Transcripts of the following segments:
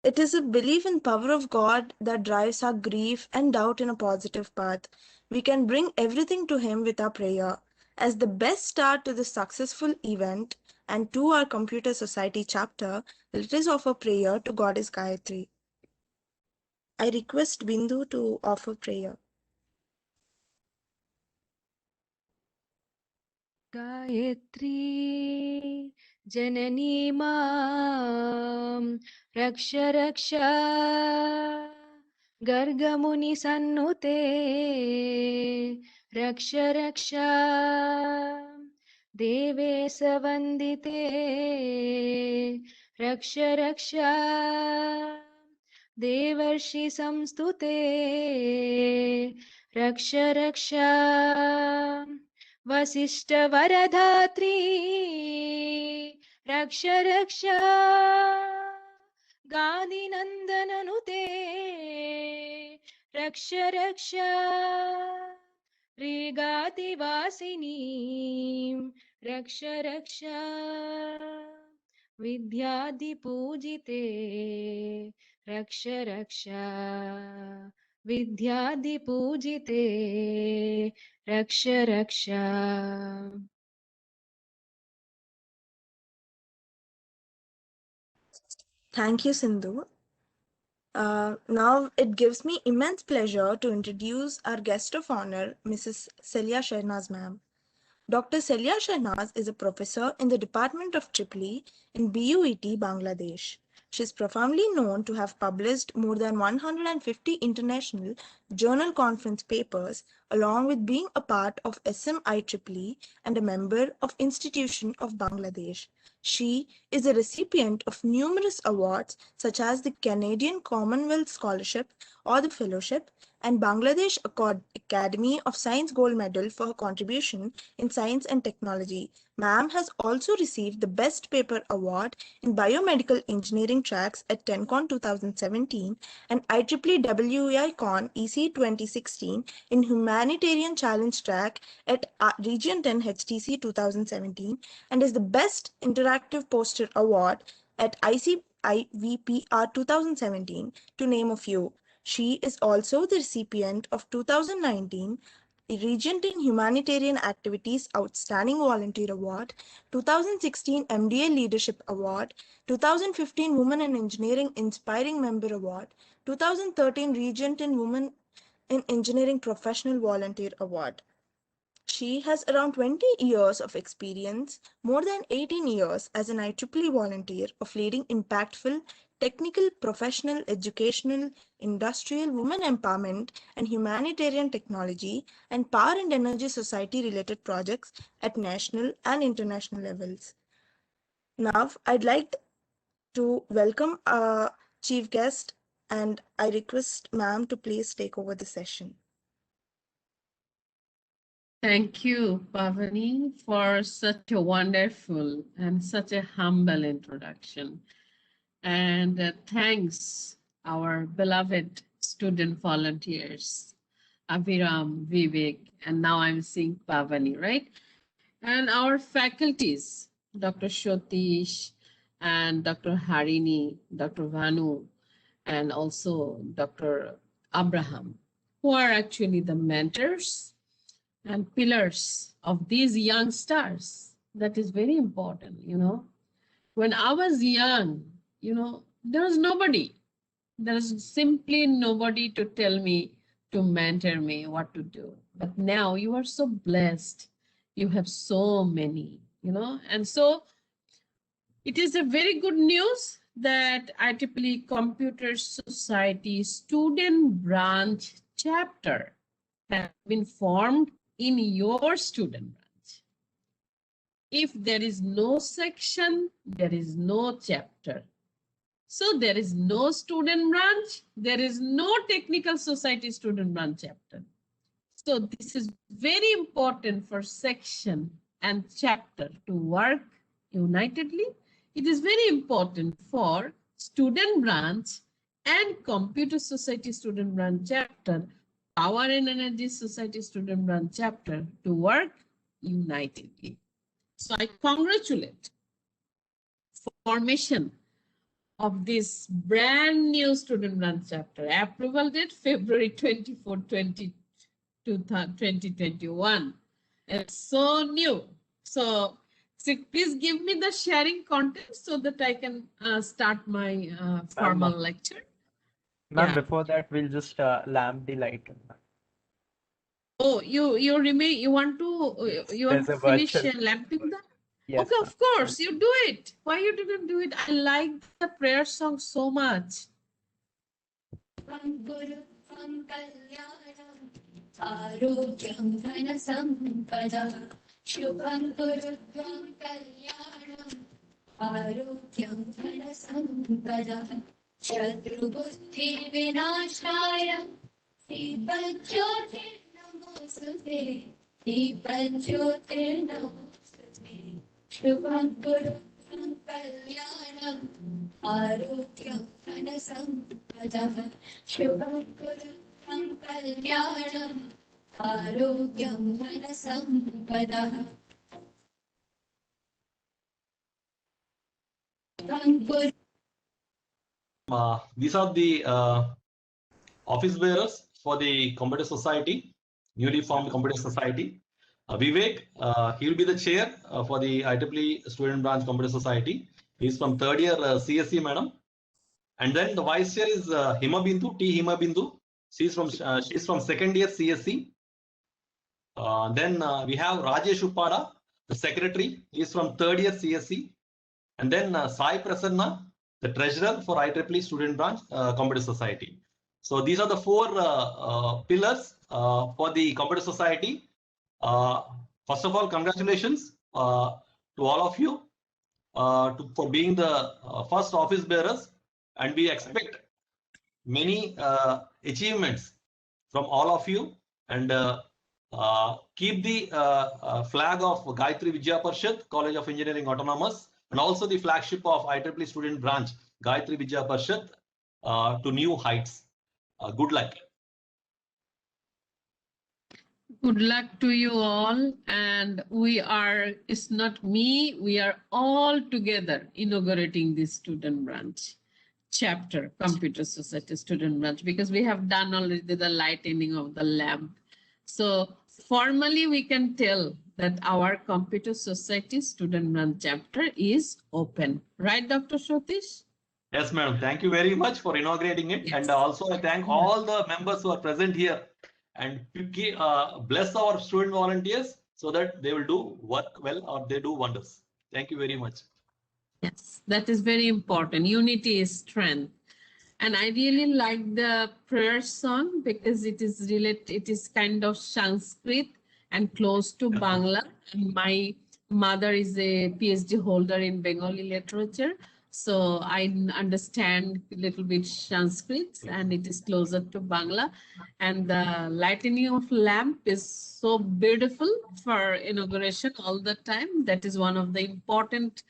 It is a belief in power of God that drives our grief and doubt in a positive path. We can bring everything to Him with our prayer. As the best start to this successful event and to our Computer Society chapter, let us offer prayer to Goddess Gayatri. I request Bindu to offer prayer. Gayatri जननी मां रक्ष रक्ष गर्गमुनि सन्नुते रक्ष रक्ष देवेश वन्दिते रक्ष रक्ष देवर्षि संस्तुते रक्ष रक्ष वसिष्ठ वरधात्री रक्ष रक्ष गादिनन्दननुते रक्ष रक्ष ऋगातिवासिनी रक्ष रक्ष विद्यादिपूजिते रक्ष रक्ष विद्यादिपूजिते रक्ष रक्ष. Thank you, Sindhu. Now it gives me immense pleasure to introduce our guest of honor, Mrs. Celia Shahnaz ma'am. Dr. Celia Shahnaz is a professor in the Department of EEE in BUET, Bangladesh. She is profoundly known to have published more than 150 international journal conference papers, along with being a part of SMIEEE and a member of Institution of Bangladesh. She is a recipient of numerous awards such as the Canadian Commonwealth Scholarship or the Fellowship and Bangladesh Academy of Science Gold Medal for her contribution in science and technology. Ma'am has also received the Best Paper Award in Biomedical Engineering tracks at TenCon 2017 and IEEE WEICon EC 2016 in Humanitarian Challenge track at Region 10 HTC 2017 and is the Best Interactive Poster Award at ICIVPR 2017, to name a few. She is also the recipient of 2019 Region 10 Humanitarian Activities Outstanding Volunteer Award, 2016 MDA Leadership Award, 2015 Women in Engineering Inspiring Member Award, 2013 Region 10 Women in Engineering Professional Volunteer Award. She has around 20 years of experience, more than 18 years as an IEEE volunteer of leading impactful technical, professional, educational, industrial, women empowerment, and humanitarian technology and power and energy society related projects at national and international levels. Now, I'd like to welcome our chief guest, and I request ma'am to please take over the session. Thank you, Pavani, for such a wonderful and such a humble introduction. And thanks, our beloved student volunteers, Aviram, Vivek, and now I'm seeing Pavani, right? And our faculties, Dr. Shotish and Dr. Harini, Dr. Vanu, and also Dr. Abraham, who are actually the mentors and pillars of these young stars. That is very important, you know. When I was young, you know, there was nobody. There was simply nobody to tell me, to mentor me what to do. But now you are so blessed. You have so many, you know. And so it is a very good news that IEEE Computer Society student branch chapter has been formed in your student branch. If there is no section, there is no chapter. So there is no student branch, there is no technical society student branch chapter. So this is very important for section and chapter to work unitedly. It is very important for student branch and computer society student branch chapter, Power and Energy Society Student Branch chapter to work unitedly. So I congratulate formation of this brand new student branch chapter. Approval date February 24, 2021. It's so new. So please give me the sharing content so that I can start my formal lecture. Ma'am, Yeah. before that, we'll just lamp the light. Oh, you remain. You want to There's a finish virtual. lamping that? Yes, Okay, ma'am. of course, you do it. Why you didn't do it? I like the prayer song so much. These are the office bearers for the Computer Society, newly formed Computer Society. Vivek, he will be the chair for the IEEE Student Branch Computer Society. He's from third year CSE, madam. And then the vice chair is Himabindu, T. Himabindu. She's from second year CSE. Then we have Rajesh Upada, the secretary. He's from third year CSE. And then Sai Prasanna, the treasurer for IEEE Student Branch Computer Society. So these are the four pillars for the Computer Society. First of all, congratulations to all of you for being the first office bearers, and we expect many achievements from all of you, and keep the flag of Gayatri Vidya Parishad College of Engineering Autonomous, and also the flagship of IEEE Student Branch Gayatri Vidya Parishad to new heights. Good luck. Good luck to you all. And it's not me, we are all together inaugurating this student branch chapter, Computer Society Student Branch, because we have done already the lightening of the lamp. So formally we can tell that our Computer Society Student Branch chapter is open. Right, Dr. Satish? Yes, madam. Thank you very much for inaugurating it. Yes. And also I thank all the members who are present here, and bless our student volunteers so that they will do work well, or they do wonders. Thank you very much. Yes, that is very important. Unity is strength. And I really like the prayer song because it is kind of Sanskrit and close to Bangla. And my mother is a PhD holder in Bengali literature. So I understand a little bit Sanskrit, and it is closer to Bangla. And the lightening of lamp is so beautiful for inauguration all the time. That is one of the important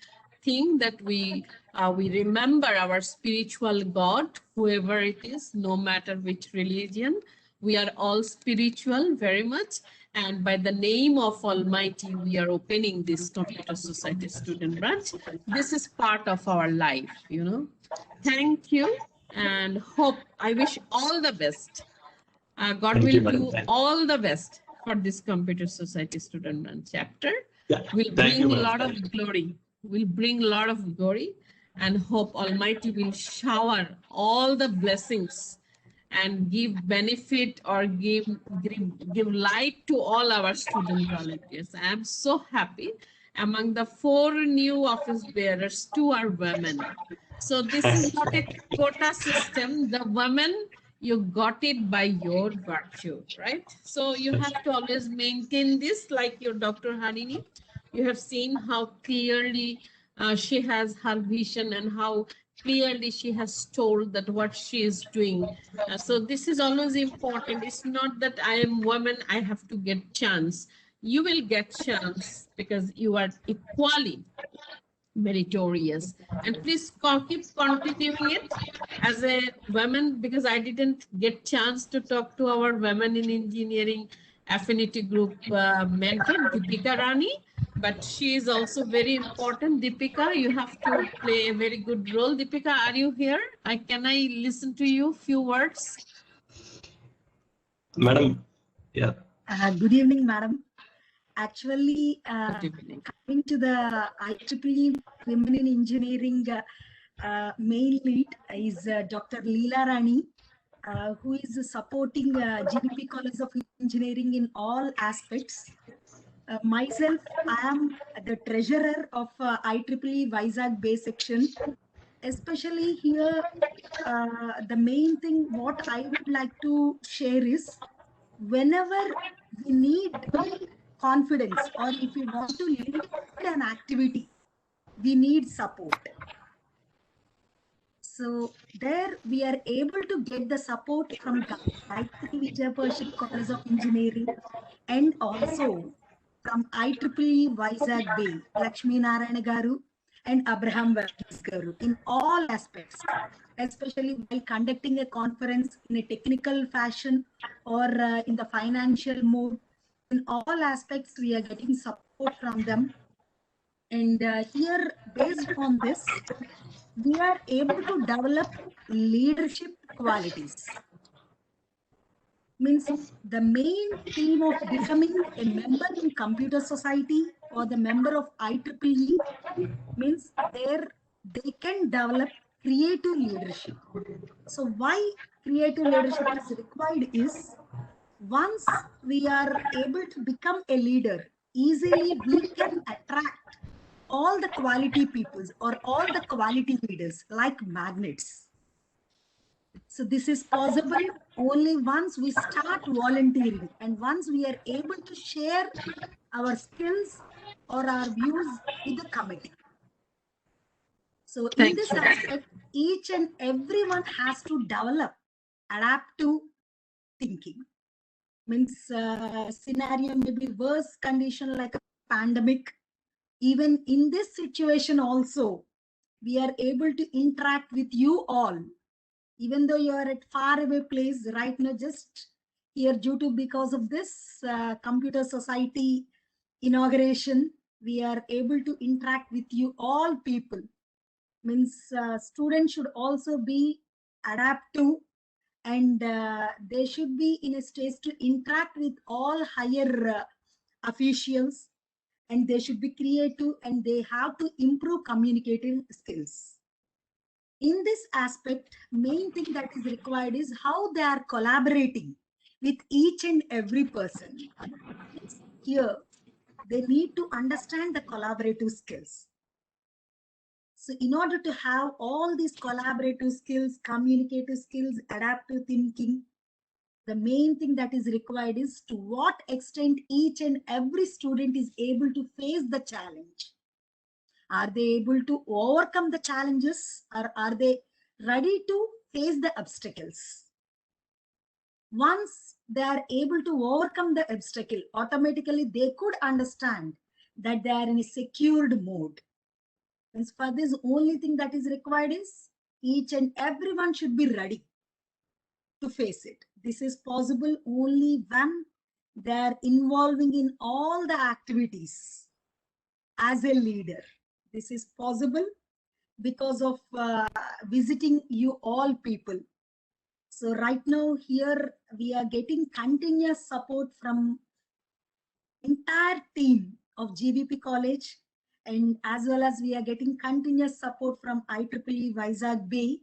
thing that we remember our spiritual God, whoever it is, no matter which religion. We are all spiritual very much. And by the name of Almighty, we are opening this Computer Society Student Branch. This is part of our life, you know. Thank you, and I wish all the best. God will do all the best for this Computer Society Student Branch chapter. Yeah. Will bring a lot of glory. Will bring a lot of glory, and hope Almighty will shower all the blessings and give benefit or give light to all our student volunteers. I am so happy. Among the 4 new office bearers, 2 are women. So this is not a quota system. The women, you got it by your virtue, right? So you have to always maintain this, like your Dr. Harini. You have seen how clearly she has her vision and how clearly she has told that what she is doing. So this is always important. It's not that I am woman, I have to get chance. You will get chance because you are equally meritorious. And please keep continuing it as a woman, because I didn't get chance to talk to our women in engineering affinity group mentor, Deepika Rani. but she is also very important. Deepika, you have to play a very good role. Deepika, are you here? Can I listen to you? Few words. Madam, yeah. Good evening, madam. Actually, Good evening. coming to the IEEE Women in Engineering main lead is Dr. Leela Rani, who is supporting GVP College of Engineering in all aspects. Myself, I am the treasurer of IEEE Vizag Bay section. Especially here, the main thing what I would like to share is whenever we need confidence or if we want to lead an activity, we need support. So there we are able to get the support from Gayatri Vijayapurship College of Engineering and also from IEEE Vizag Bay, Lakshmi Narayana Garu and Abraham Varghese Garu in all aspects, especially while conducting a conference in a technical fashion or in the financial mode. In all aspects, we are getting support from them. And here, based on this, we are able to develop leadership qualities. Means the main theme of becoming a member in Computer Society or the member of IEEE means there they can develop creative leadership. So why creative leadership is required is once we are able to become a leader, easily we can attract all the quality peoples or all the quality leaders like magnets. So this is possible only once we start volunteering and once we are able to share our skills or our views with the committee. So in this aspect, each and everyone has to develop adaptive thinking. Means scenario may be worse condition like a pandemic. Even in this situation also, we are able to interact with you all. Even though you are at far away place right now, just here due to because of this Computer Society inauguration, we are able to interact with you all people. Means students should also be adaptive and they should be in a stage to interact with all higher officials, and they should be creative and they have to improve communicating skills. In this aspect, main thing that is required is how they are collaborating with each and every person. Here, they need to understand the collaborative skills. So in order to have all these collaborative skills, communicative skills, adaptive thinking, the main thing that is required is to what extent each and every student is able to face the challenge. Are they able to overcome the challenges, or are they ready to face the obstacles? Once they are able to overcome the obstacle, automatically they could understand that they are in a secured mode. And for this, only thing that is required is each and everyone should be ready to face it. This is possible only when they are involving in all the activities as a leader. This is possible because of visiting you all people. So right now here we are getting continuous support from entire team of GVP College, and as well as we are getting continuous support from IEEE Vizag Bay.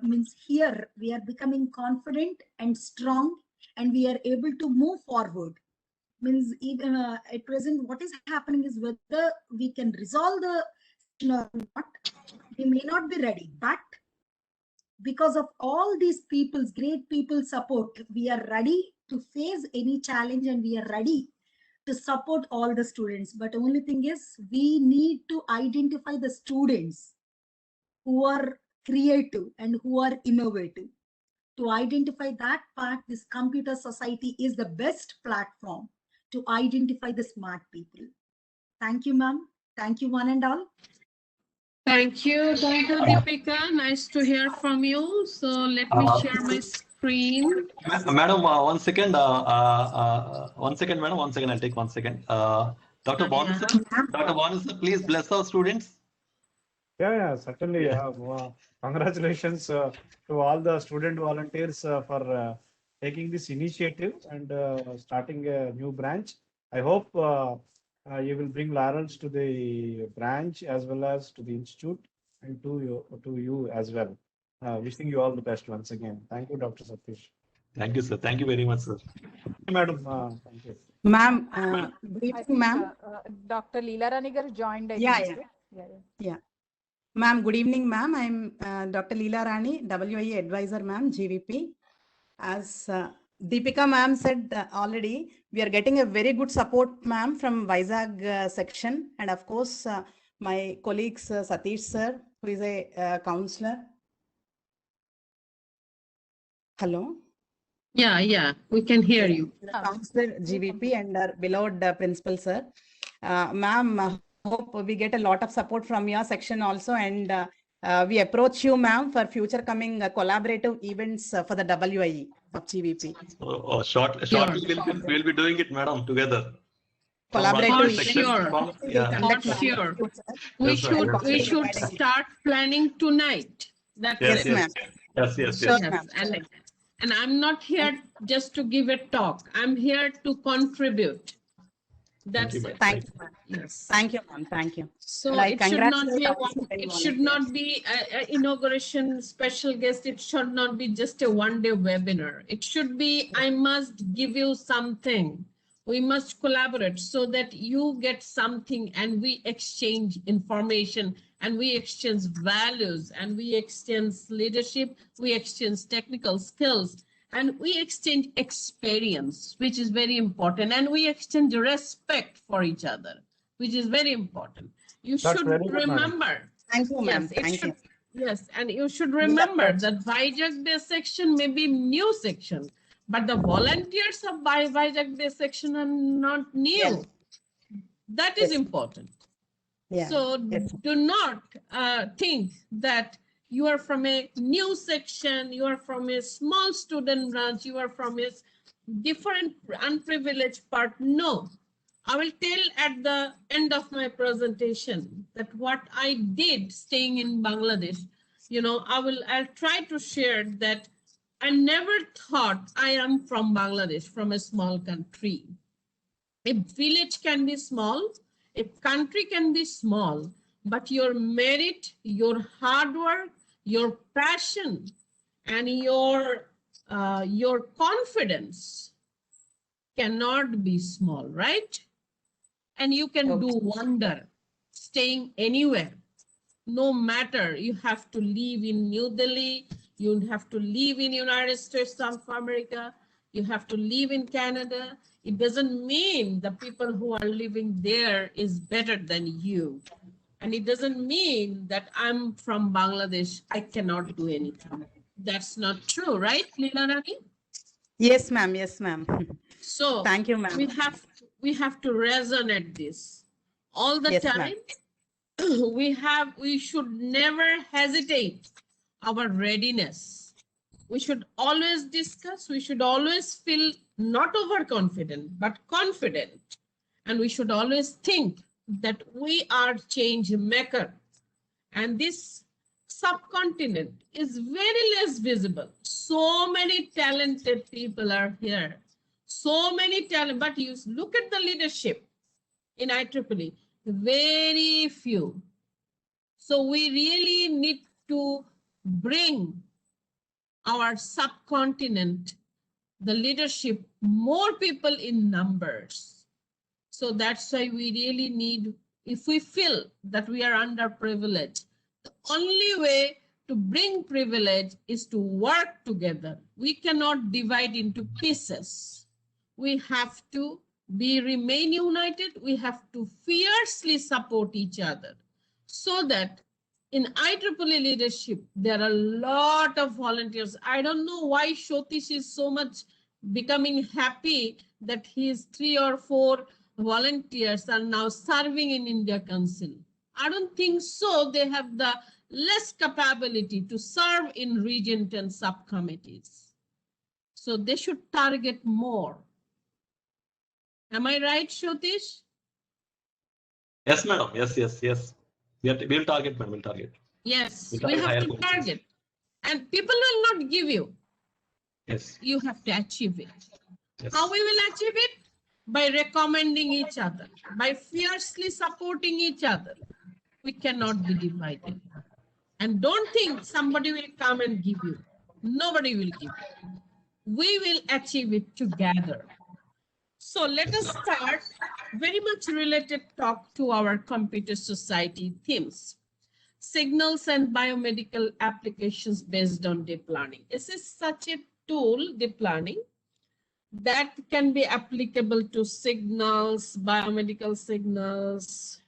Means here we are becoming confident and strong and we are able to move forward. Means even at present what is happening is whether we can resolve the or not, we may not be ready, but because of all these people's great people support, we are ready to face any challenge and we are ready to support all the students. But only thing is we need to identify the students who are creative and who are innovative. To identify that part, this Computer Society is the best platform to identify the smart people. Thank you, ma'am. Thank you, one and all. Thank you, Dr. Deepika. Nice to hear from you. So let me share my screen. Madam, 1 second. 1 second, madam. 1 second. I'll take 1 second. Dr. Bonu, sir. Dr. Bonu, sir, please bless our students. Yeah, certainly. Yeah. Congratulations to all the student volunteers for taking this initiative and starting a new branch. I hope you will bring laurels to the branch as well as to the institute and to you as well. Wishing you all the best once again. Thank you, Dr. Satish. Thank you, sir. Thank you very much, sir. Madam, thank you. Ma'am, good I evening, think ma'am. Dr. Leela Ranigar joined. I Yeah, think, yeah. yeah. Ma'am, good evening, ma'am. I'm Dr. Leela Rani, WIE advisor, ma'am, GVP. As Deepika ma'am said already, we are getting a very good support, ma'am, from Vizag section. And of course, my colleagues, Satish sir, who is a counselor. Hello. Yeah, we can hear you. Counselor GVP and our beloved principal sir. Ma'am, hope we get a lot of support from your section also, and we approach you, ma'am, for future coming collaborative events for the WIE of GVP. Shortly we'll be doing it, madam, together. Collaborative For sure. We should start planning tonight. Yes, ma'am. Yes. And I'm not here just to give a talk. I'm here to contribute. That's it. Thank you, ma'am. Yes. Thank you, ma'am. Thank you. So it should not be an inauguration special guest. It should not be just a one-day webinar. It should be, I must give you something. We must collaborate so that you get something and we exchange information and we exchange values and we exchange leadership, we exchange technical skills, and we exchange experience, which is very important, and we exchange respect for each other, which is very important. You should remember. Thank you, ma'am. Thank you. Yes, and you should remember that Vizag Bay section may be new section, but the volunteers of Vizag Bay section are not new. Yes. That is important. Yeah. So do not think that you are from a new section, you are from a small student branch, you are from a different unprivileged part. No, I will tell at the end of my presentation that what I did staying in Bangladesh, I'll try to share that I never thought I am from Bangladesh, from a small country. A village can be small, a country can be small, but your merit, your hard work, your passion, and your confidence cannot be small, right? And you can do wonder staying anywhere. No matter, you have to live in New Delhi, you have to live in United States of America, you have to live in Canada. It doesn't mean the people who are living there is better than you. And it doesn't mean that I'm from Bangladesh, I cannot do anything. That's not true, right, Leela Rani? Yes, ma'am. Yes, ma'am. So thank you, ma'am. We have to resonate this all the time. We should never hesitate our readiness. We should always discuss, we should always feel not overconfident, but confident. And we should always think that we are change maker. And this subcontinent is very less visible. So many talented people are here. So many talent, but you look at the leadership in IEEE, very few. So we really need to bring our subcontinent, the leadership, more people in numbers. So that's why we really need, if we feel that we are underprivileged, the only way to bring privilege is to work together. We cannot divide into pieces. We have to remain united. We have to fiercely support each other so that in IEEE leadership, there are a lot of volunteers. I don't know why Shotish is so much becoming happy that his 3 or 4 volunteers are now serving in India Council. I don't think so. They have the less capability to serve in region 10 subcommittees. So they should target more. Am I right, Shotish? Yes, madam. Yes, yes, yes. We'll target, madam. We'll target. Yes, We'll we target have higher to positions. target. And people will not give you. Yes. You have to achieve it. Yes. How we will achieve it? By recommending each other, by fiercely supporting each other. We cannot be divided. And don't think somebody will come and give you. Nobody will give you. We will achieve it together. So let us start very much related talk to our computer society themes. Signals and biomedical applications based on deep learning. This is such a tool, deep learning, that can be applicable to signals, biomedical signals,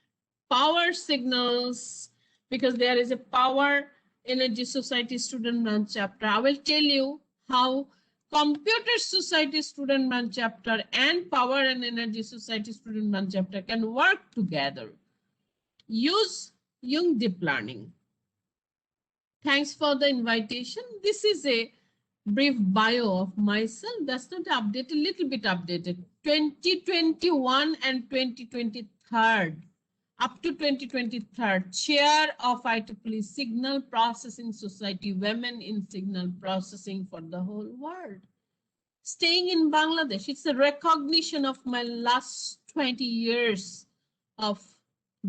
power signals, because there is a power energy society student branch chapter. I will tell you how computer society student branch chapter and power and energy society student branch chapter can work together. Use young deep learning. Thanks for the invitation. This is a brief bio of myself. That's not updated, a little bit updated. 2021 and 2023, up to 2023, chair of IEEE Signal Processing Society, Women in Signal Processing for the whole world. Staying in Bangladesh, it's a recognition of my last 20 years of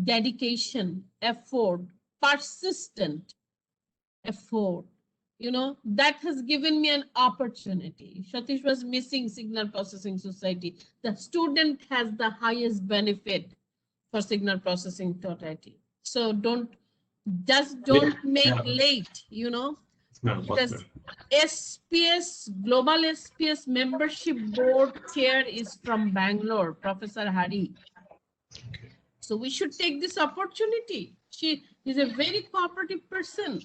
dedication, effort, persistent effort. You know, that has given me an opportunity. Satish was missing Signal Processing Society. The student has the highest benefit for Signal Processing Society. So don't make late, you know. Because SPS, Global SPS Membership Board Chair is from Bangalore, Professor Hari. So we should take this opportunity. She is a very cooperative person.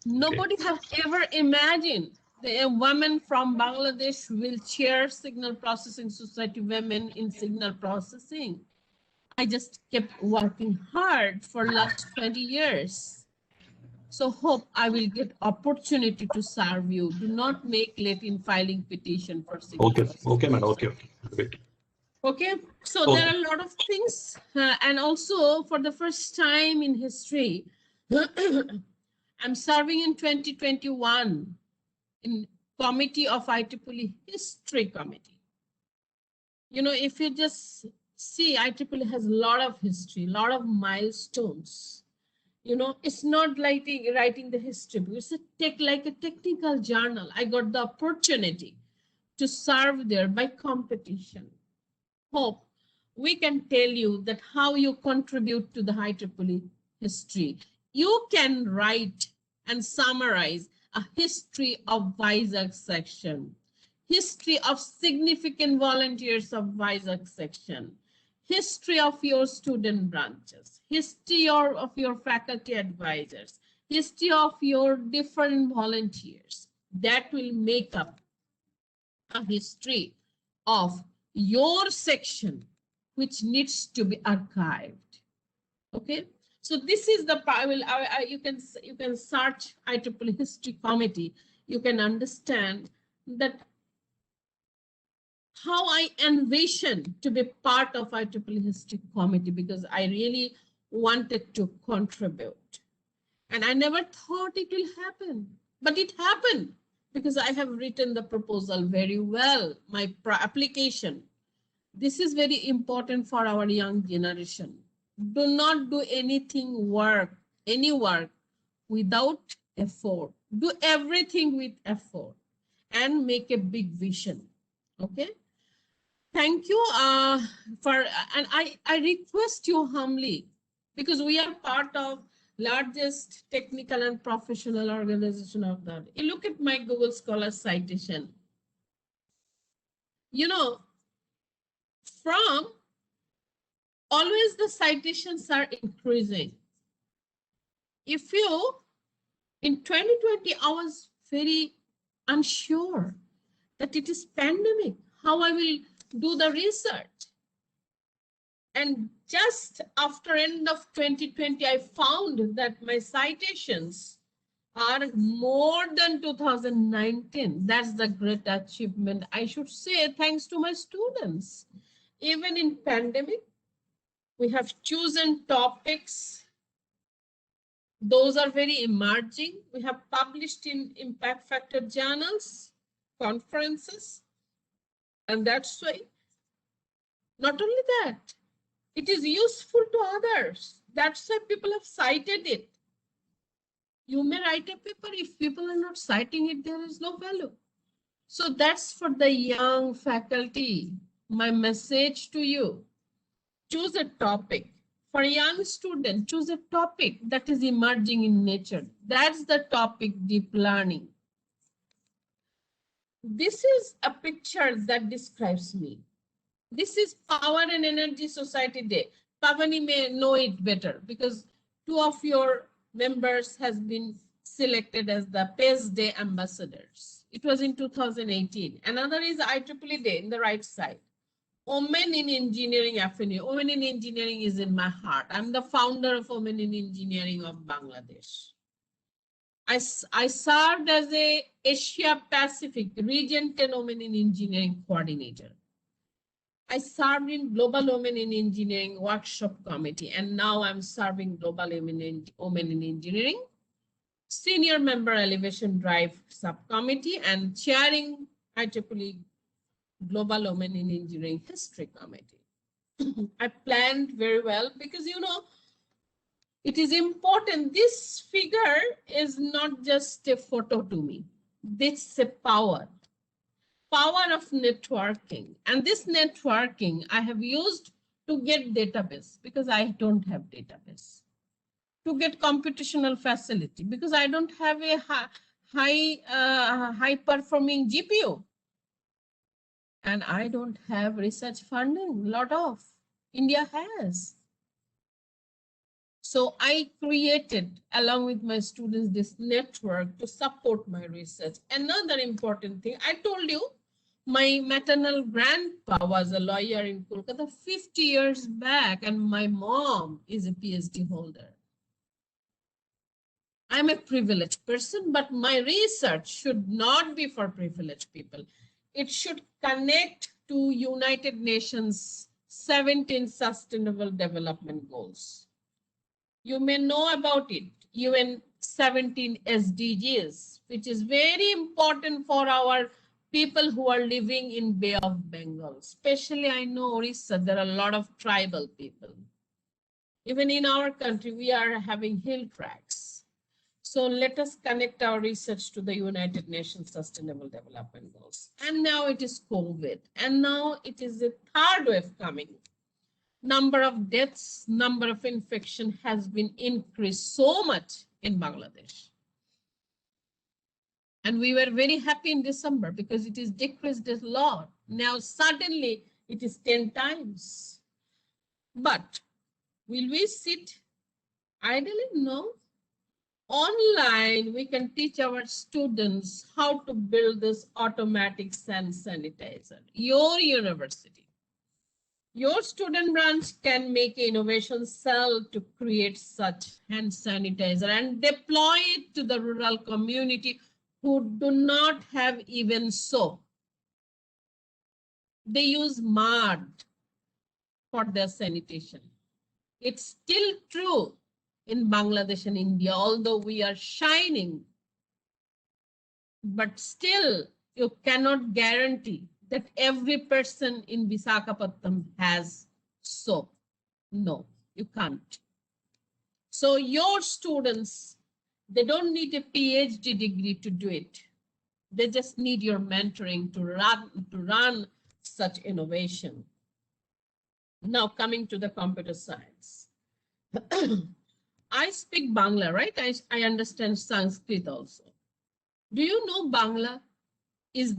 Nobody has ever imagined that a woman from Bangladesh will chair Signal Processing Society Women in Signal Processing. I just kept working hard for last 20 years. So hope I will get opportunity to serve you. Do not make late in filing petition for Signal Processing. Okay, madam. Okay. Great. Okay, so there are a lot of things. And also for the first time in history, I'm serving in 2021 in committee of IEEE History Committee. You know, if you just see, IEEE has a lot of history, a lot of milestones. You know, it's not like writing the history book. It's like a technical journal. I got the opportunity to serve there by competition. Hope we can tell you that how you contribute to the IEEE history. You can write and summarize a history of Vizag section, history of significant volunteers of Vizag section, history of your student branches, history of your faculty advisors, history of your different volunteers. That will make up a history of your section, which needs to be archived. Okay, so this is the you can search IEEE History Committee. You can understand that how I envision to be part of IEEE History Committee, because I really wanted to contribute. And I never thought it will happen, but it happened because I have written the proposal very well, my application. This is very important for our young generation. Do not do any work without effort. Do everything with effort and make a big vision. Okay. Thank you and I request you humbly, because we are part of largest technical and professional organization of the world. You look at my Google Scholar citation. You know, from always the citations are increasing. If you, in 2020, I was very unsure that it is pandemic, how I will do the research. And just after end of 2020, I found that my citations are more than 2019. That's the great achievement. I should say thanks to my students. Even in pandemic, We have chosen topics. Those are very emerging. We have published in impact factor journals, conferences, and that's why, not only that, it is useful to others. That's why people have cited it. You may write a paper, if people are not citing it, there is no value. So that's for the young faculty. My message to you, choose a topic. For young students, choose a topic that is emerging in nature. That's the topic, deep learning. This is a picture that describes me. This is Power and Energy Society Day. Pavani may know it better because two of your members has been selected as the PACE Day ambassadors. It was in 2018. Another is IEEE Day in the right side. Women in Engineering Affinity. Women in Engineering is in my heart. I'm the founder of Women in Engineering of Bangladesh. I served as a Asia Pacific Region 10 Women in Engineering coordinator. I served in Global Women in Engineering Workshop Committee, and now I'm serving Global Women in Engineering, Senior Member Elevation Drive Subcommittee, and chairing IEEE Global Women in Engineering History Committee. I planned very well because, you know, it is important. This figure is not just a photo to me. This is a power of networking. And this networking I have used to get database because I don't have database. To get computational facility because I don't have a high performing GPU. And I don't have research funding, lot of. India has. So I created, along with my students, this network to support my research. Another important thing, I told you, my maternal grandpa was a lawyer in Kolkata 50 years back, and my mom is a PhD holder. I'm a privileged person, but my research should not be for privileged people. It should connect to United Nations 17 Sustainable Development Goals. You may know about it, UN 17 SDGs, which is very important for our people who are living in Bay of Bengal. Especially I know Orissa, there are a lot of tribal people. Even in our country, we are having hill tracks. So let us connect our research to the United Nations Sustainable Development Goals. And now it is COVID. And now it is the third wave coming. Number of deaths, number of infection has been increased so much in Bangladesh. And we were very happy in December because it is decreased a lot. Now suddenly it is 10 times. But will we sit idly? No. Online, we can teach our students how to build this automatic hand sanitizer. Your university, your student branch can make an innovation cell to create such hand sanitizer and deploy it to the rural community who do not have even soap. They use mud for their sanitation. It's still true in Bangladesh and India, although we are shining, but still you cannot guarantee that every person in Visakhapatnam has soap. No, you can't. So your students, they don't need a PhD degree to do it. They just need your mentoring to run such innovation. Now coming to the computer science. I speak Bangla, right? I understand Sanskrit also. Do you know Bangla is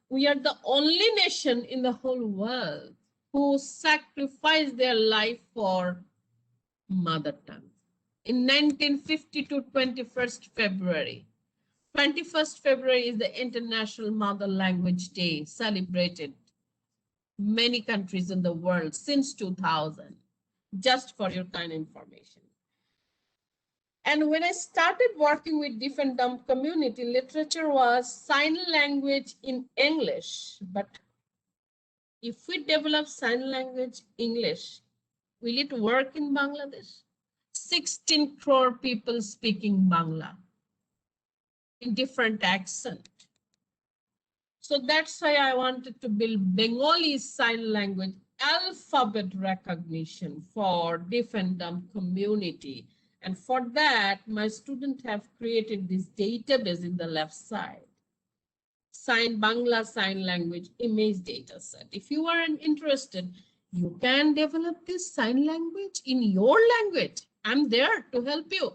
we are the only nation in the whole world who sacrificed their life for mother tongue. In 1952, 21st February. 21st February is the International Mother Language Day, celebrated many countries in the world since 2000, just for your kind information. And when I started working with different dumb community, literature was sign language in English. But if we develop sign language English, Will it work in Bangladesh? 16 crore people speaking Bangla in different accent. So that's why I wanted to build Bengali Sign Language alphabet recognition for deaf and dumb community. And for that, my students have created this database in the left side. Bangla Sign Language image data set. If you are interested, you can develop this sign language in your language. I'm there to help you.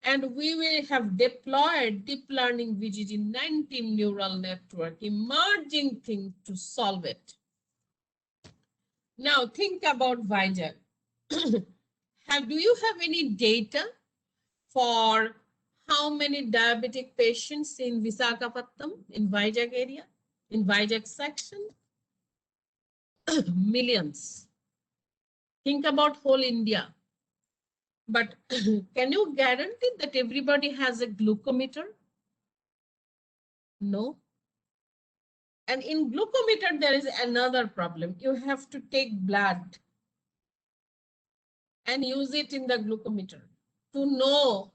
And we will have deployed deep learning VGG 19 neural network, emerging things to solve it. Now think about Vijay. Do you have any data for how many diabetic patients in Visakhapatnam, in Vizag area, in Vizag section? Millions. Think about whole India. But can you guarantee that everybody has a glucometer? No. And in glucometer, there is another problem. You have to take blood and use it in the glucometer to know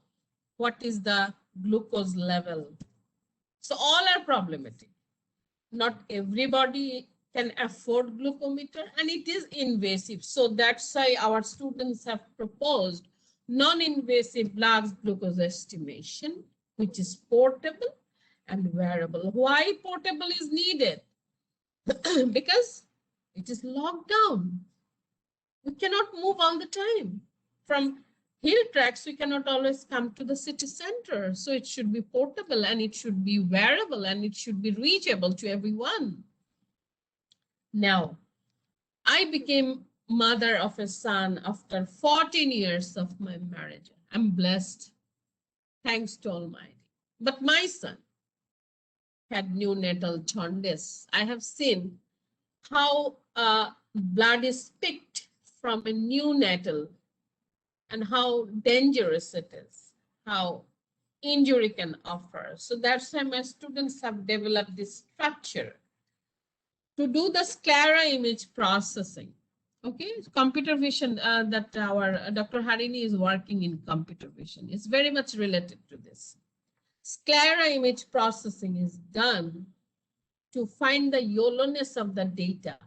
what is the glucose level. So all are problematic. Not everybody can afford glucometer and it is invasive. So that's why our students have proposed non-invasive blood glucose estimation, which is portable and wearable. Why portable is needed? Because it is locked down. We cannot move all the time. From hill tracks, we cannot always come to the city center. So it should be portable and it should be wearable and it should be reachable to everyone. Now, I became mother of a son after 14 years of my marriage. I'm blessed, thanks to Almighty. But my son had neonatal jaundice. I have seen how blood is picked from a neonatal and how dangerous it is, how injury can occur. So that's why my students have developed this structure to do the sclera image processing. Okay, computer vision that our Dr. Harini is working in computer vision is very much related to this. Sclera image processing is done to find the yellowness of the data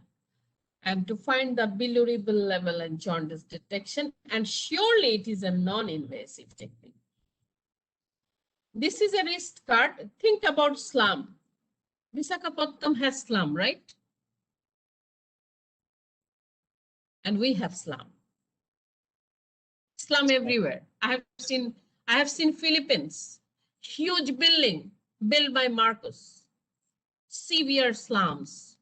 and to find the bilirubin level and jaundice detection. And surely it is a non-invasive technique. This is a wrist card. Think about slum. Visakhapatnam has slum, right? And we have slum. Slum everywhere. I have seen Philippines, huge building built by Marcos, severe slums.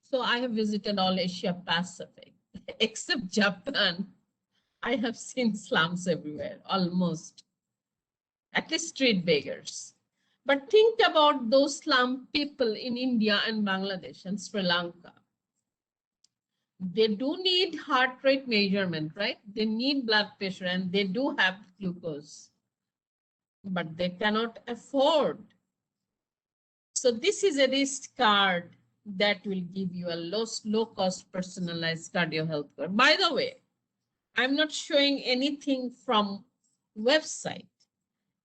So I have visited all Asia Pacific, except Japan. I have seen slums everywhere, almost, at least street beggars. But think about those slum people in India and Bangladesh and Sri Lanka. They do need heart rate measurement, right? They need blood pressure and they do have glucose, but they cannot afford. So this is a wrist card that will give you a low cost personalized cardio health care. By the way, I'm not showing anything from website.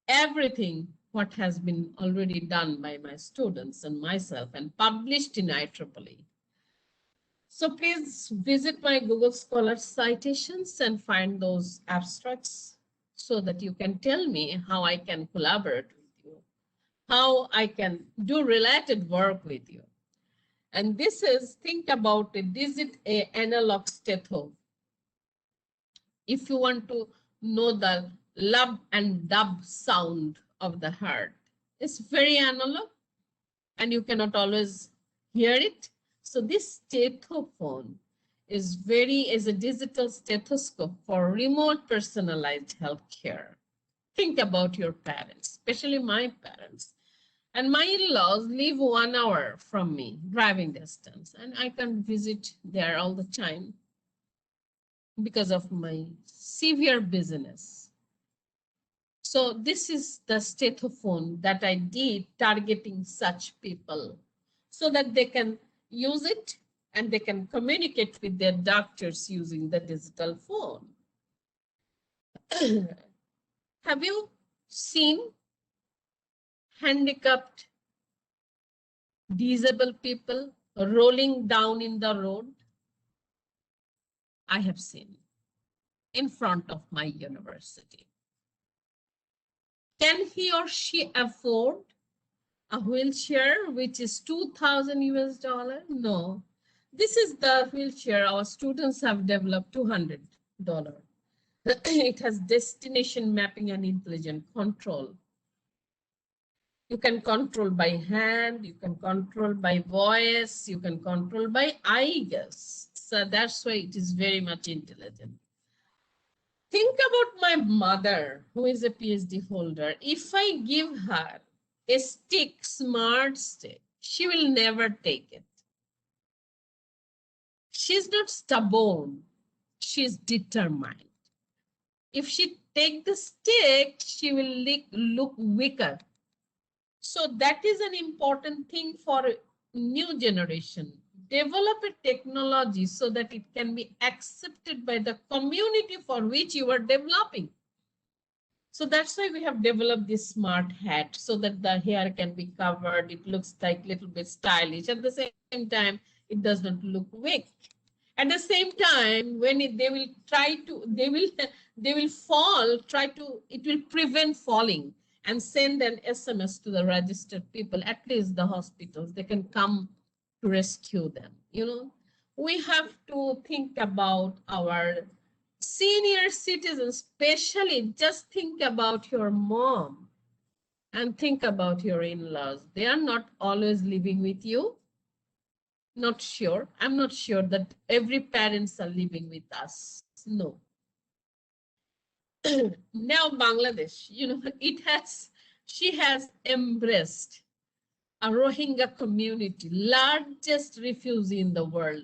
Everything what has been already done by my students and myself and published in IEEE. So please visit my Google Scholar citations and find those abstracts so that you can tell me how I can collaborate with you, how I can do related work with you. And this is, think about it, is it an analog stethoscope? If you want to know the lub and dub sound of the heart, it's very analog and you cannot always hear it. So this stetophone is a digital stethoscope for remote personalized healthcare. Think about your parents, especially my parents. And my in-laws live 1 hour from me, driving distance, and I can visit there all the time because of my severe business. So this is the stetophone that I did targeting such people so that they can use it and they can communicate with their doctors using the digital phone. Have you seen handicapped, disabled people rolling down in the road? I have seen in front of my university. Can he or she afford a wheelchair which is 2,000 US dollar? No. This is the wheelchair our students have developed, $200. It has destination mapping and intelligent control. You can control by hand, you can control by voice, you can control by eye, guess. So that's why it is very much intelligent. Think about my mother, who is a PhD holder. If I give her a stick, smart stick, she will never take it. She's not stubborn, she's determined. If she take the stick, she will look weaker. So that is an important thing for new generation. Develop a technology so that it can be accepted by the community for which you are developing. So that's why we have developed this smart hat so that the hair can be covered. It looks like a little bit stylish. At the same time, it does not look weak. At the same time, when they will fall, it will prevent falling and send an SMS to the registered people, at least the hospitals, they can come to rescue them. You know, we have to think about our senior citizens, especially just think about your mom and think about your in-laws. They are not always living with you. Not sure. I'm not sure that every parents are living with us. No. Now Bangladesh, you know, she has embraced a Rohingya community, largest refugee in the world,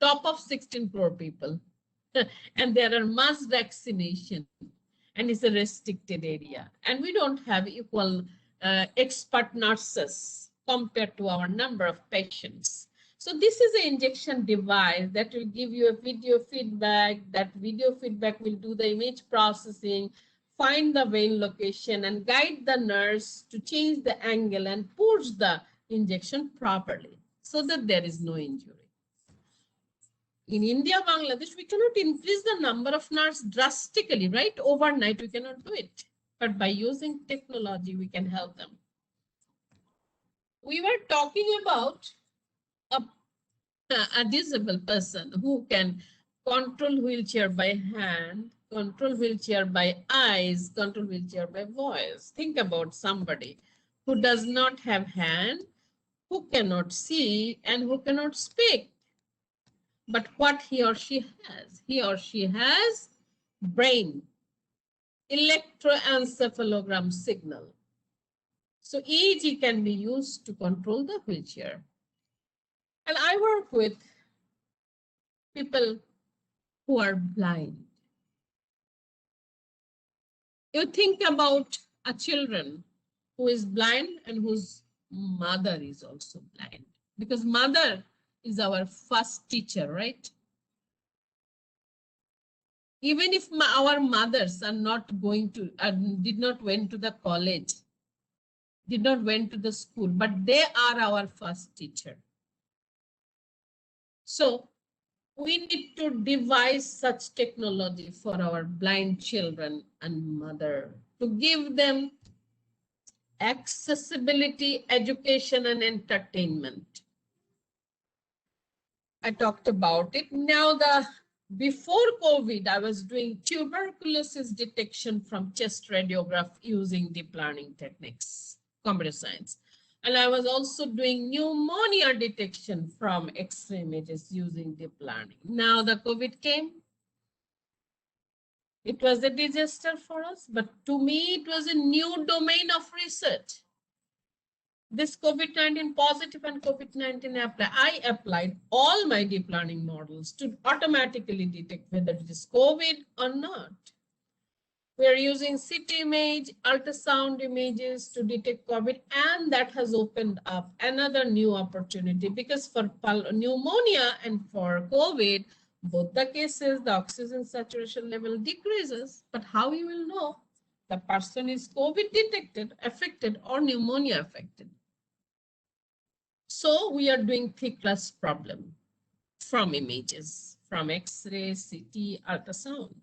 top of 16 crore people. And there are mass vaccination and it's a restricted area. And we don't have equal expert nurses compared to our number of patients. So this is an injection device that will give you a video feedback. That video feedback will do the image processing, find the vein location and guide the nurse to change the angle and push the injection properly so that there is no injury. In India, Bangladesh, we cannot increase the number of nurses drastically, right? Overnight, we cannot do it. But by using technology, we can help them. We were talking about a disabled person who can control wheelchair by hand, control wheelchair by eyes, control wheelchair by voice. Think about somebody who does not have hand, who cannot see, and who cannot speak. But what he or she has brain, electroencephalogram signal. So EEG can be used to control the wheelchair. And I work with people who are blind. You think about a children who is blind and whose mother is also blind, because mother is our first teacher, right? Even if our mothers are not going to, did not went to the college, did not went to the school, but they are our first teacher. So we need to devise such technology for our blind children and mother to give them accessibility, education, and entertainment. I talked about it. Now, before COVID, I was doing tuberculosis detection from chest radiograph using deep learning techniques, computer science. And I was also doing pneumonia detection from X-ray images using deep learning. Now the COVID came. It was a disaster for us, but to me, it was a new domain of research. This COVID-19 positive and COVID-19 apply. I applied all my deep learning models to automatically detect whether it is COVID or not. We are using CT image, ultrasound images to detect COVID, and that has opened up another new opportunity because for pneumonia and for COVID, both the cases, the oxygen saturation level decreases. But how you will know the person is COVID detected, affected, or pneumonia affected? So we are doing P-class problem from images, from X-ray, CT, ultrasound,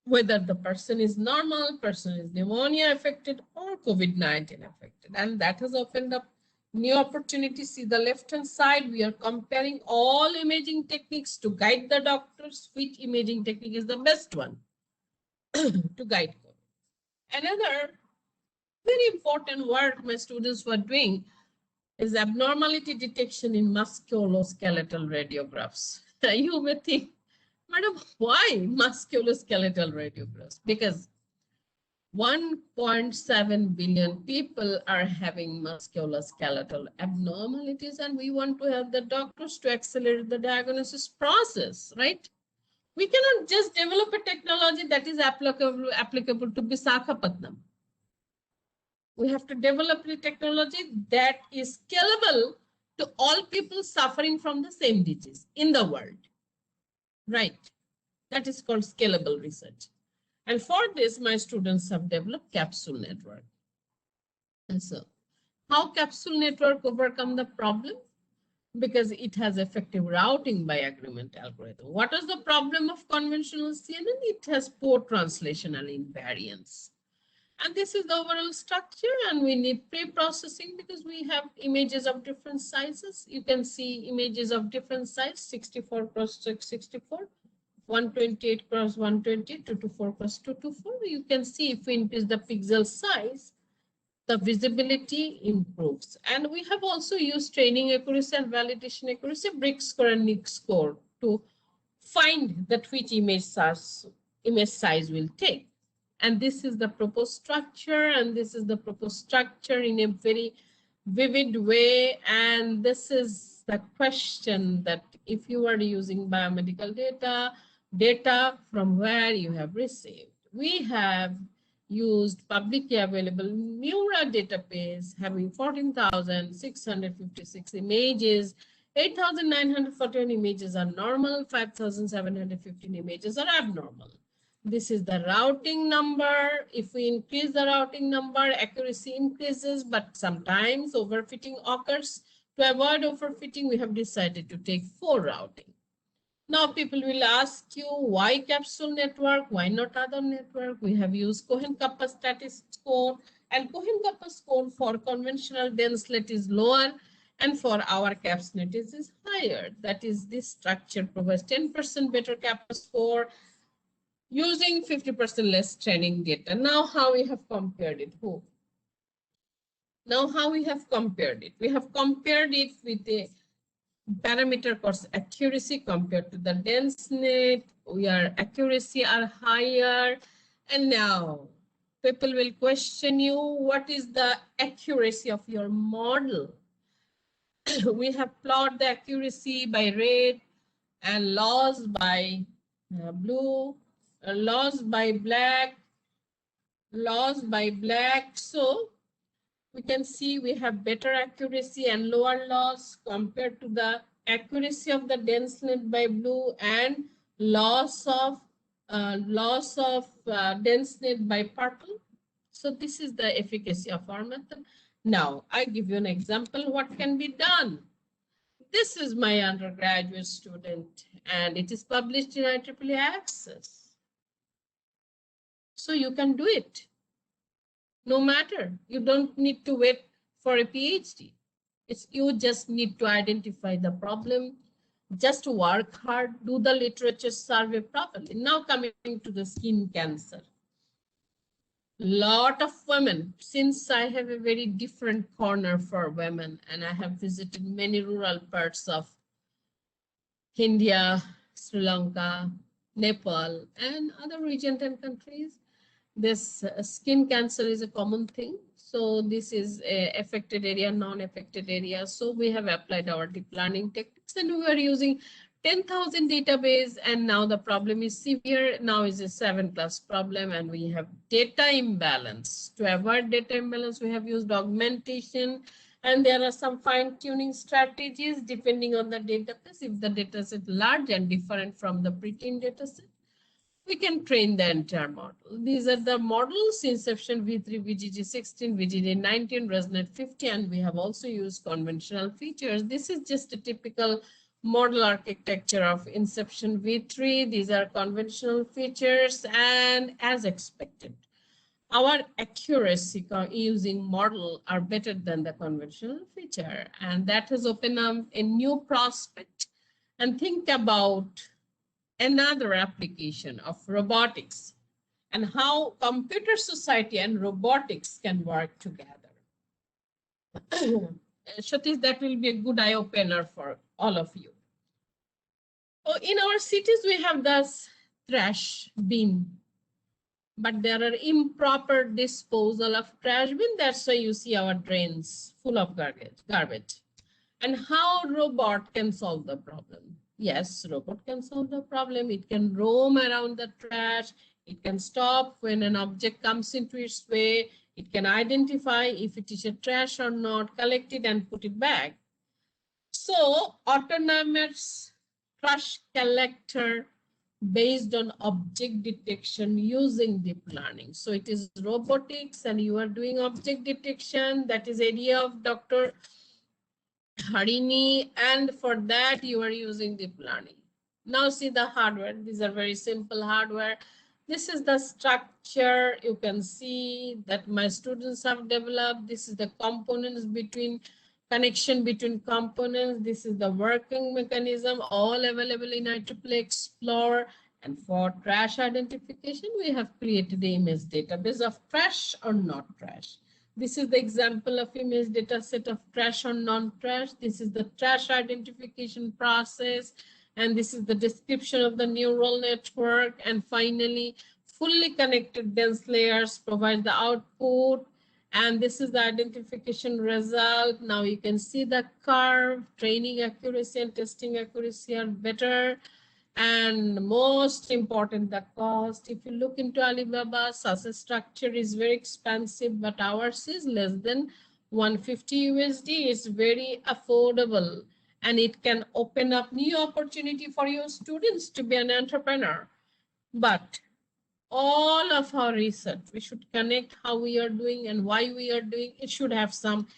whether the person is normal, person is pneumonia affected, or COVID-19 affected. And that has opened up new opportunities. See the left-hand side, we are comparing all imaging techniques to guide the doctors which imaging technique is the best one to guide COVID. Another very important work my students were doing is abnormality detection in musculoskeletal radiographs. You may think, madam, why musculoskeletal radiographs? Because 1.7 billion people are having musculoskeletal abnormalities, and we want to help the doctors to accelerate the diagnosis process, right? We cannot just develop a technology that is applicable to Visakhapatnam. We have to develop a technology that is scalable to all people suffering from the same disease in the world, right? That is called scalable research. And for this, my students have developed capsule network. And so, how capsule network overcome the problem? Because it has effective routing by agreement algorithm. What is the problem of conventional CNN? It has poor translational invariance. And this is the overall structure, and we need pre-processing because we have images of different sizes. You can see images of different size, 64 cross 664, 128 cross 120, 224 cross 224. You can see if we increase the pixel size, the visibility improves. And we have also used training accuracy and validation accuracy, BRIC score and NIC score to find that which image size will take. And this is the proposed structure, and this is the proposed structure in a very vivid way. And this is the question that if you are using biomedical data from where you have received. We have used publicly available Mura database having 14,656 images, 8,941 images are normal, 5,715 images are abnormal. This is the routing number. If we increase the routing number, accuracy increases, but sometimes overfitting occurs. To avoid overfitting, we have decided to take 4 routing. Now people will ask you, why capsule network? Why not other network? We have used Cohen-Kappa statistic score, and Cohen-Kappa score for conventional denslet is lower, and for our CAPSNet is higher. That is, this structure provides 10% better Kappa score using 50% less training data. Now how we have compared it? Now how we have compared it? We have compared it with a parameter called accuracy compared to the DenseNet. Accuracy are higher. And now people will question you, what is the accuracy of your model? We have plotted the accuracy by red and loss by blue, loss by black. So we can see we have better accuracy and lower loss compared to the accuracy of the DenseNet by blue and loss of DenseNet by purple. So this is the efficacy of our method. Now I give you an example what can be done. This is my undergraduate student, and it is published in IEEE Access. So you can do it. No matter, you don't need to wait for a PhD. You just need to identify the problem, just work hard, do the literature survey properly. Now coming to the skin cancer. Lot of women, since I have a very different corner for women, and I have visited many rural parts of India, Sri Lanka, Nepal, and other regions and countries, this skin cancer is a common thing. So this is a affected area, non-affected area. So we have applied our deep learning techniques, and we are using 10,000 database, and now the problem is severe. Now is a 7+ problem, and we have data imbalance. To avoid data imbalance, we have used augmentation, and there are some fine-tuning strategies depending on the database. If the data set large and different from the pre-trained data set, we can train the entire model. These are the models: Inception V3, VGG16, VGG19, ResNet 50, and we have also used conventional features. This is just a typical model architecture of Inception V3. These are conventional features, and as expected, our accuracy using model are better than the conventional feature, and that has opened up a new prospect. And think about another application of robotics and how computer society and robotics can work together. Satish, that will be a good eye opener for all of you. Oh, in our cities, we have this trash bin, but there are improper disposal of trash bin. That's why you see our drains full of garbage. And how robot can solve the problem? Yes, robot can solve the problem. It can roam around the trash. It can stop when an object comes into its way. It can identify if it is a trash or not, collect it and put it back. So autonomous trash collector based on object detection using deep learning. So it is robotics, and you are doing object detection. That is area of Dr. Harini, and for that you are using deep learning. Now see the hardware. These are very simple hardware. This is the structure. You can see that my students have developed. This is the components between connection between components. This is the working mechanism, all available in IEEE Explorer. And for trash identification, we have created the image database of trash or not trash. This is the example of image data set of trash or non-trash. This is the trash identification process. And this is the description of the neural network. And finally, fully connected dense layers provide the output. And this is the identification result. Now you can see the curve. Training accuracy and testing accuracy are better. And most important, the cost. If you look into Alibaba, such a structure is very expensive, but ours is less than 150 USD. It's very affordable, and it can open up new opportunity for your students to be an entrepreneur. But all of our research, we should connect how we are doing and why we are doing. It should have some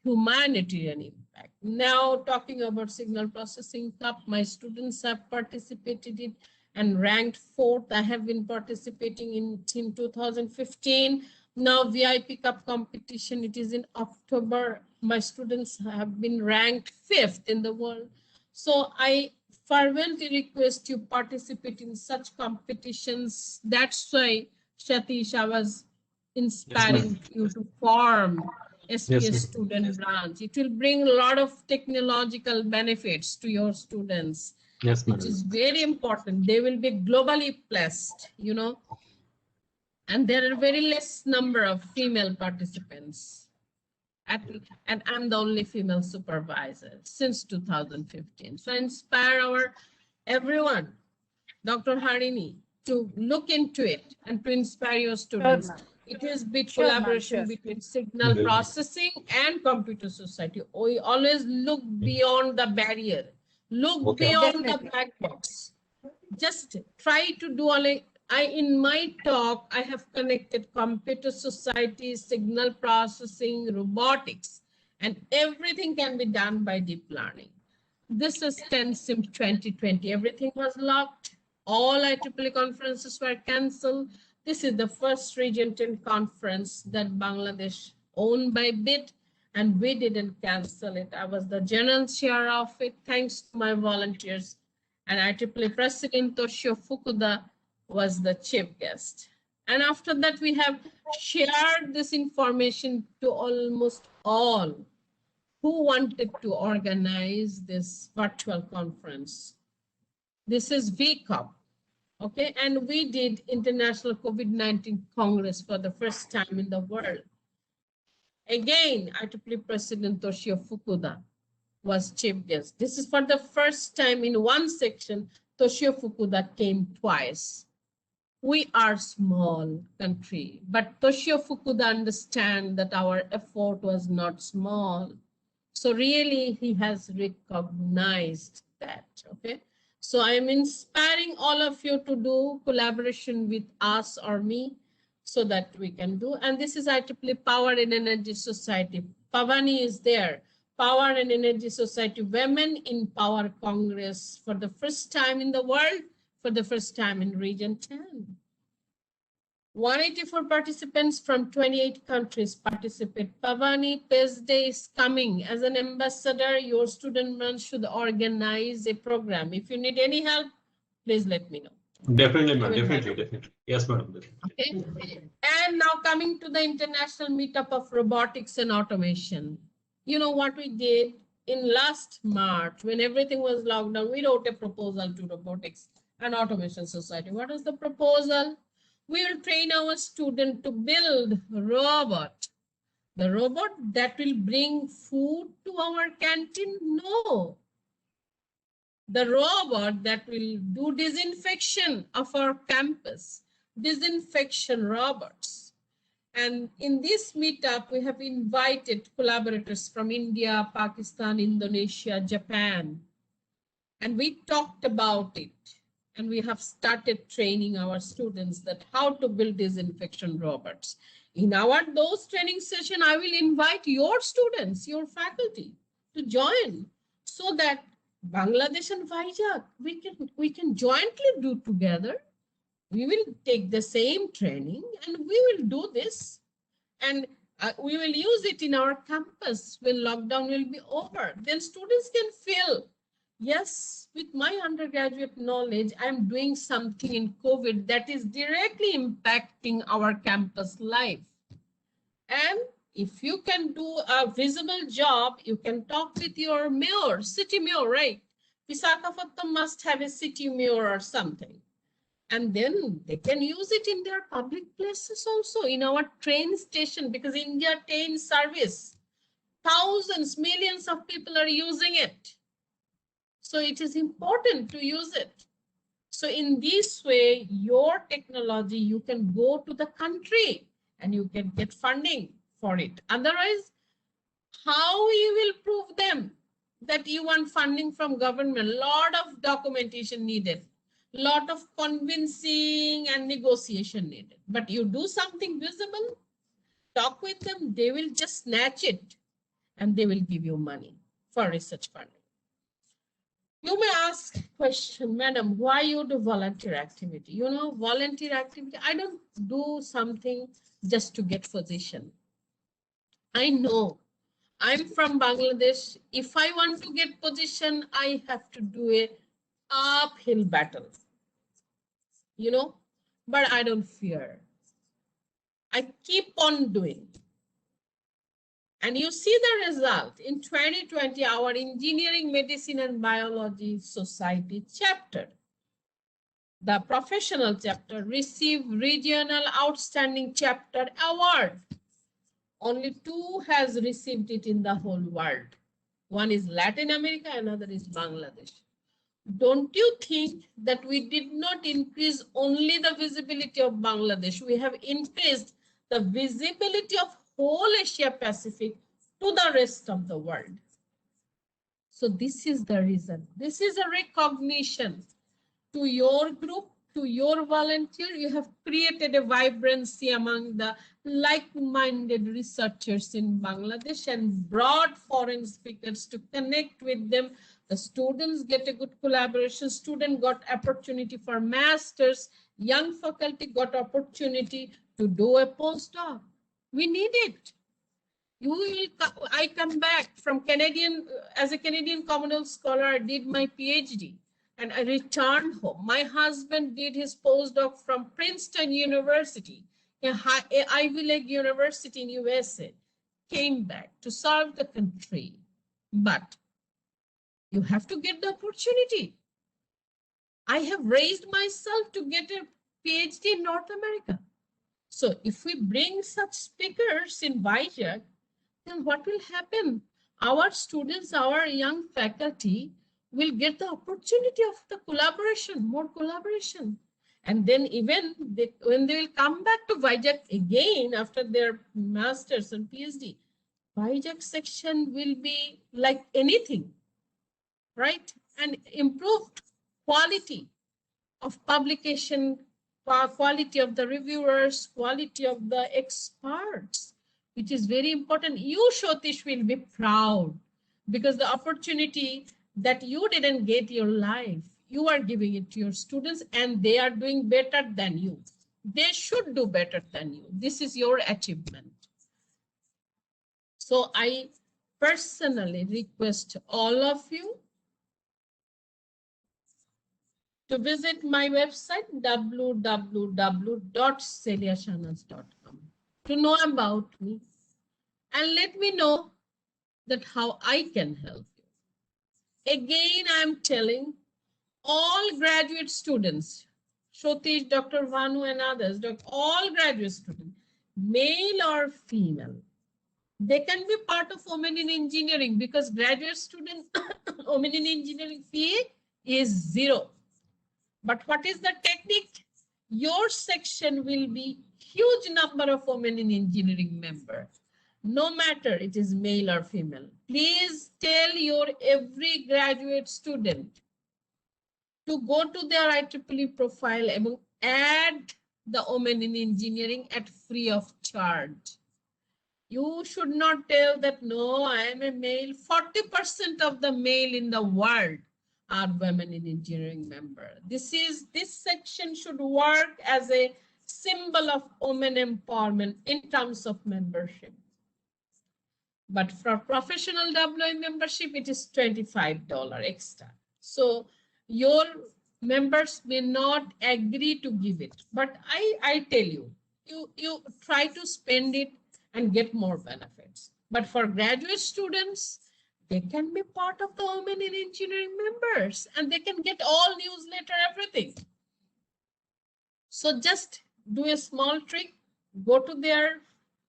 humanitarian impact. Now talking about signal processing cup, my students have participated in and ranked 4th. I have been participating in 2015. Now VIP cup competition, it is in October. My students have been ranked 5th in the world. So I fervently request you participate in such competitions. That's why, Satish, I was inspiring you to form SPS student branch. It will bring a lot of technological benefits to your students, which is very important. They will be globally placed, you know, and there are very less number of female participants. And I'm the only female supervisor since 2015. So I inspire everyone, Dr. Harini, to look into it and to inspire your students. Sure, it is big sure, collaboration between signal processing and computer society. We always look beyond the barrier, look beyond the black box. Just try to do in my talk, I have connected computer society, signal processing, robotics, and everything can be done by deep learning. This is 10 2020. Everything was locked. All IEEE conferences were cancelled. This is the first Region 10 conference that Bangladesh owned by BUET, and we didn't cancel it. I was the general chair of it, thanks to my volunteers. And IEEE President Toshio Fukuda was the chief guest. And after that, we have shared this information to almost all who wanted to organize this virtual conference. This is VCOP. Okay, and we did International COVID-19 Congress for the first time in the world. Again, IEEE President Toshio Fukuda was chief guest. This is for the first time in one section, Toshio Fukuda came twice. We are small country, but Toshio Fukuda understand that our effort was not small. So really he has recognized that, okay? So I'm inspiring all of you to do collaboration with us or me so that we can do. And this is IEEE Power and Energy Society. Pavani is there. Power and Energy Society, Women in Power Congress for the first time in the world, for the first time in Region 10. 184 participants from 28 countries participate. Pavani, Day is coming. As an ambassador, your student run should organize a program. If you need any help, please let me know. Definitely, ma'am. Definitely. Yes, madam. Okay. And now coming to the international meetup of robotics and automation. You know what we did in last March when everything was locked down? We wrote a proposal to Robotics and Automation Society. What is the proposal? We will train our student to build robot. The robot that will bring food to our canteen? No. The robot that will do disinfection of our campus, disinfection robots. And in this meetup, we have invited collaborators from India, Pakistan, Indonesia, Japan. And we talked about it. And we have started training our students that how to build disinfection robots. In those training session, I will invite your students, your faculty to join so that Bangladesh and Vizag, we can jointly do together. We will take the same training and we will do this. And we will use it in our campus when lockdown will be over. Then students can feel, yes, with my undergraduate knowledge, I'm doing something in COVID that is directly impacting our campus life. And if you can do a visible job, you can talk with your mayor, city mayor, right? Visakhapatnam must have a city mayor or something. And then they can use it in their public places also, in our train station, because India train service, thousands, millions of people are using it. So it is important to use it. So in this way, your technology, you can go to the country and you can get funding for it. Otherwise, how you will prove them that you want funding from government? Lot of documentation needed, lot of convincing and negotiation needed. But you do something visible, talk with them, they will just snatch it and they will give you money for research funding. You may ask question, madam, why you do volunteer activity? You know, volunteer activity, I don't do something just to get position. I know I'm from Bangladesh. If I want to get position, I have to do a uphill battle, you know, but I don't fear. I keep on doing. And you see the result. In 2020, our Engineering, Medicine and Biology Society chapter, the professional chapter, received Regional Outstanding Chapter Award. Only 2 has received it in the whole world. One is Latin America, another is Bangladesh. Don't you think that we did not increase only the visibility of Bangladesh? We have increased the visibility of whole Asia Pacific to the rest of the world. So this is the reason. This is a recognition to your group, to your volunteer. You have created a vibrancy among the like-minded researchers in Bangladesh and brought foreign speakers to connect with them. The students get a good collaboration. Student got opportunity for masters. Young faculty got opportunity to do a postdoc. We need it. I come back from Canadian, as a Canadian Commonwealth scholar, I did my PhD and I returned home. My husband did his postdoc from Princeton University, a Ivy League university in USA, came back to serve the country. But you have to get the opportunity. I have raised myself to get a PhD in North America. So if we bring such speakers in Vizag, then what will happen? our students, our young faculty will get the opportunity of the collaboration, more collaboration. And then even when they will come back to Vizag again after their masters and PhD, Vizag section will be like anything, right? And improved quality of publication, quality of the reviewers, quality of the experts, which is very important. You, Shatish, will be proud because the opportunity that you didn't get your life, you are giving it to your students and they are doing better than you. They should do better than you. This is your achievement. So I personally request all of you to visit my website www.celiashahnaz.com to know about me and let me know that how I can help you. Again, I'm telling all graduate students, Shatish, Dr. Vanu and others, all graduate students, male or female, they can be part of women in engineering because graduate students, women in engineering fee is 0. But what is the technique? Your section will be huge number of women in engineering member, no matter it is male or female. Please tell your every graduate student to go to their IEEE profile and add the women in engineering at free of charge. You should not tell that, no, I am a male. 40% of the male in the world are women in engineering member. This section should work as a symbol of women empowerment in terms of membership. But for professional WI membership, it is $25 extra. So your members may not agree to give it, but I tell you, you try to spend it and get more benefits. But for graduate students, they can be part of the Women in Engineering members and they can get all newsletter, everything. So just do a small trick, go to their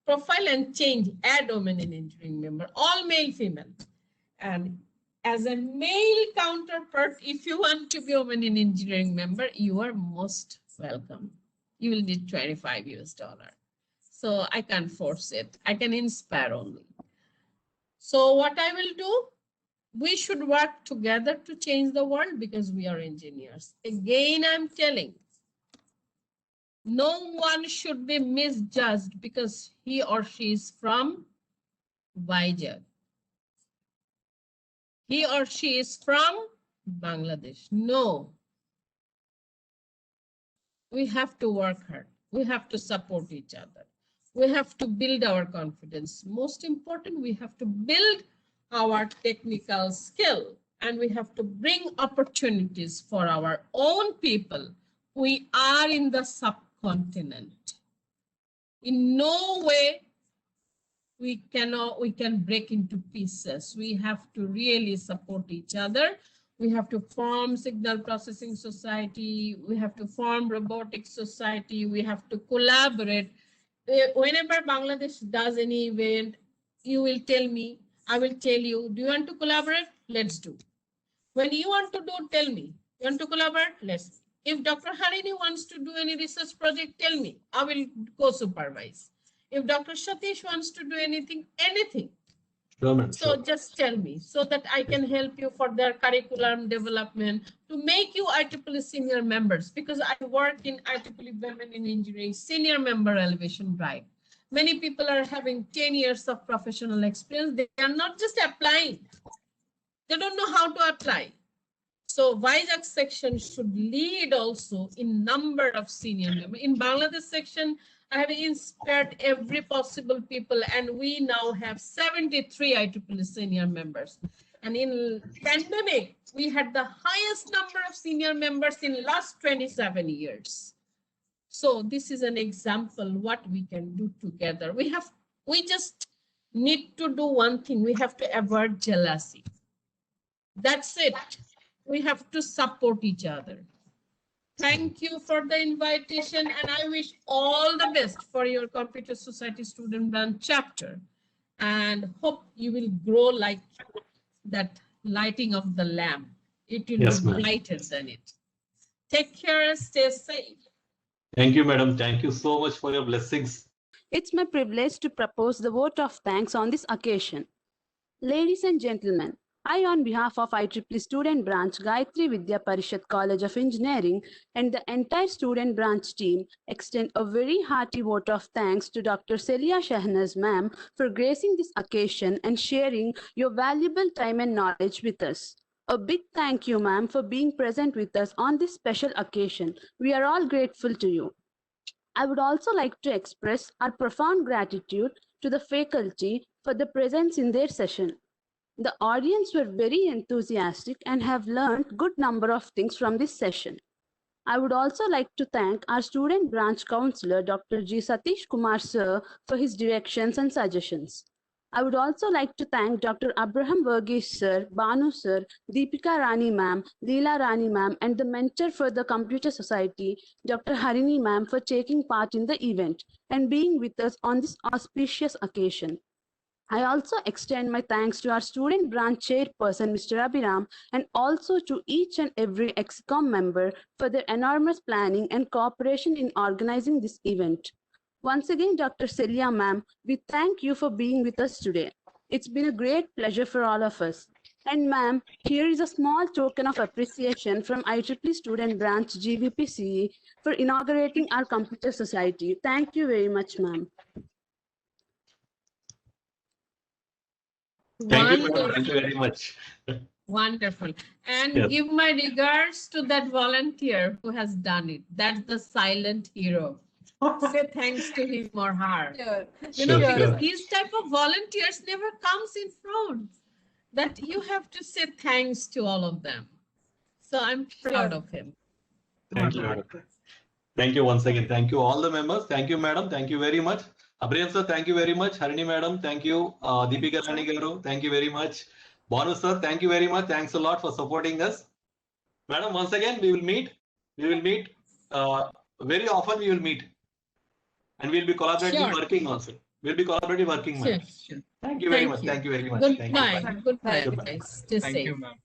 profile and change, add Women in Engineering member, all male, female. And as a male counterpart, if you want to be Women in Engineering member, you are most welcome. You will need $25 US. So I can't force it. I can inspire only. So what I will do, we should work together to change the world because we are engineers. Again, I'm telling, no one should be misjudged because he or she is from Vizag. He or she is from Bangladesh. No. We have to work hard. We have to support each other. We have to build our confidence. Most important, we have to build our technical skill and we have to bring opportunities for our own people. We are in the subcontinent. In no way we can break into pieces. We have to really support each other. We have to form signal processing society. We have to form robotics society. We have to collaborate. Whenever Bangladesh does any event, you will tell me, I will tell you, do you want to collaborate? Let's do. When you want to do, tell me. You want to collaborate? Let's. If Dr. Harini wants to do any research project, tell me. I will go supervise. If Dr. Satish wants to do anything, so just tell me so that I can help you for their curriculum development to make you IEEE senior members because I work in IEEE Women in Engineering senior member elevation drive. Many people are having 10 years of professional experience. They are not just applying. They don't know how to apply. So Vizag section should lead also in number of senior members. In Bangladesh section, I have inspired every possible people and we now have 73 IEEE senior members. And in pandemic, we had the highest number of senior members in last 27 years. So this is an example what we can do together. We just need to do one thing. We have to avoid jealousy. That's it. We have to support each other. Thank you for the invitation and I wish all the best for your Computer Society Student Branch chapter. and hope you will grow like that lighting of the lamp. It will Yes, be ma'am. brighter than it. Take care and stay safe. Thank you, madam. Thank you so much for your blessings. It's my privilege to propose the vote of thanks on this occasion. Ladies and gentlemen, I, on behalf of IEEE Student Branch, Gayatri Vidya Parishad College of Engineering, and the entire student branch team, extend a very hearty vote of thanks to Dr. Celia Shahnaz ma'am for gracing this occasion and sharing your valuable time and knowledge with us. A big thank you, ma'am, for being present with us on this special occasion. We are all grateful to you. I would also like to express our profound gratitude to the faculty for the presence in their session. The audience were very enthusiastic and have learned good number of things from this session. I would also like to thank our student branch counselor, Dr. G. Satish Kumar sir, for his directions and suggestions. I would also like to thank Dr. Abraham Verghese sir, Banu sir, Deepika Rani ma'am, Leela Rani ma'am, and the mentor for the Computer Society, Dr. Harini ma'am, for taking part in the event and being with us on this auspicious occasion. I also extend my thanks to our student branch chairperson, Mr. Abhiram, and also to each and every EXCOM member for their enormous planning and cooperation in organizing this event. Once again, Dr. Celia ma'am, we thank you for being with us today. It's been a great pleasure for all of us. And ma'am, here is a small token of appreciation from IEEE Student Branch GVPCE for inaugurating our Computer Society. Thank you very much, ma'am. Thank you, madam. Wonderful. Thank you very much. Wonderful. And Yes. give my regards to that volunteer who has done it. That's the silent hero. Say thanks to him or her. Sure. You know, Sure, because sure. these type of volunteers never comes in front. That you have to say thanks to all of them. So I'm proud Sure. of him. Thank you, madam. Thank you once again. Thank you all the members. Thank you, madam. Thank you very much. Abraham sir, thank you very much. Harini madam, thank you. Deepika Rani garu, thank you very much. Banu sir, thank you very much. Thanks a lot for supporting us. Madam, once again, we will meet. We will meet very often. We will meet, and we'll be collaboratively Sure. working also. We'll be collaboratively working, Sure, madam. sure. Thank you very Thank much. you. Thank you very much. Thank you. Goodbye. Bye. Goodbye, Goodbye. guys. Stay Thank safe. you, ma'am.